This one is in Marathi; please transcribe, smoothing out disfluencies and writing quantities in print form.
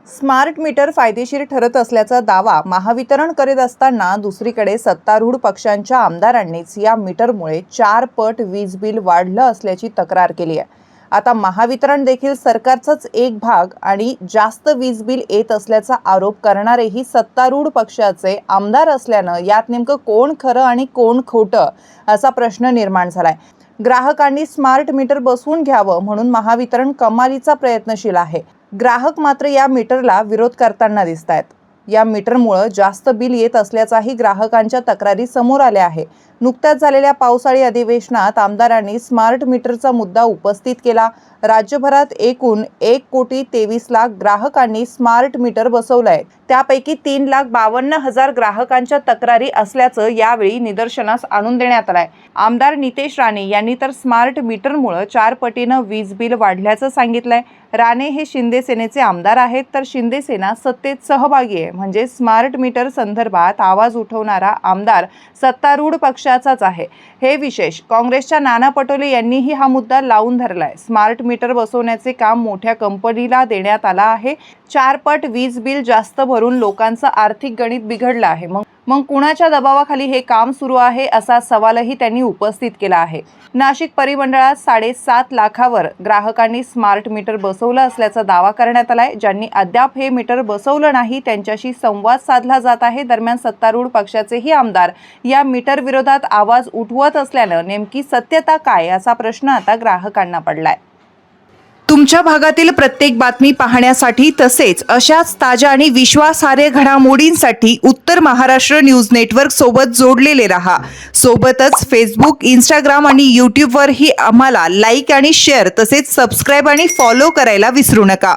स्मार्ट मीटर फायदेशीर ठरत असल्याचा दावा महावितरण करीत असताना दुसरीकडे सत्तारूढ पक्षांच्या आमदारांनीच या मीटरमुळे 4 पट वीज बिल वाढलं असल्याची तक्रार केली आहे। आता महावितरण देखील सरकारचाच एक भाग आणि जास्त वीज बिल येत असल्याचा आरोप करणारेही सत्तारूढ पक्षाचे आमदार असल्यानं यात नेमकं कोण खरं आणि कोण खोटं असा प्रश्न निर्माण झालाय। ग्राहकांनी स्मार्ट मीटर बसवून घ्यावं म्हणून महावितरण कमालीचा प्रयत्नशील आहे। ग्राहक मात्र या मीटरला विरोध करताना दिसतायत। या मीटरमुळे जास्त बिल येत असल्याचाही ग्राहकांच्या तक्रारी समोर आल्या आहे। नुकत्याच झालेल्या पावसाळी अधिवेशनात आमदारांनी स्मार्ट मीटरचा मुद्दा उपस्थित केला। राज्यभरात एकूण 1,23,00,000 ग्राहकांनी स्मार्ट मीटर बसवलंय। त्यापैकी 3,52,000 ग्राहकांच्या तक्रारी असल्याचं यावेळी निदर्शनास आणून देण्यात आलंय। आमदार नितेश राणे यांनी तर स्मार्ट मीटरमुळे 4 पटीनं वीज बिल वाढल्याचं सांगितलंय। राणे हे शिंदे सेनेचे आमदार आहेत, तर शिंदे सेना सत्तेत सहभागी आहे। म्हणजे स्मार्ट मीटर संदर्भात आवाज उठवणारा आमदार सत्तारूढ पक्षाचाच आहे। हे विशेष। काँग्रेसच्या नाना पटोले यांनीही हा मुद्दा लावून धरलाय। स्मार्ट मीटर बसवण्याचे काम मोठ्या कंपनीला देण्यात आलं आहे। 4 पट वीज बिल जास्त भरून लोकांचं आर्थिक गणित बिघडलं आहे। मग कुणाच्या दबावाखाली हे काम सुरू आहे असा सवालही त्यांनी उपस्थित केला आहे। नाशिक परिमंडळात 7.5 लाखावर ग्राहकांनी स्मार्ट मीटर बसवलं असल्याचा दावा करण्यात आलाय। ज्यांनी अद्याप हे मीटर बसवलं नाही त्यांच्याशी संवाद साधला जात आहे। दरम्यान सत्तारूढ पक्षाचेही आमदार या मीटर विरोधात आवाज उठवत असल्यानं नेमकी सत्यता काय असा प्रश्न आता ग्राहकांना पडलाय। तुमच्या भागातील प्रत्येक बातमी पाहण्यासाठी तसेच अशाच ताज्या आणि विश्वासार्ह घडामोडींसाठी उत्तर महाराष्ट्र न्यूज नेटवर्क सोबत जोडलेले रहा। सोबतच फेसबुक, इंस्टाग्राम आणि यूट्यूबवरही आम्हाला लाईक आणि शेअर तसेच सबस्क्राईब आणि फॉलो करायला विसरू नका।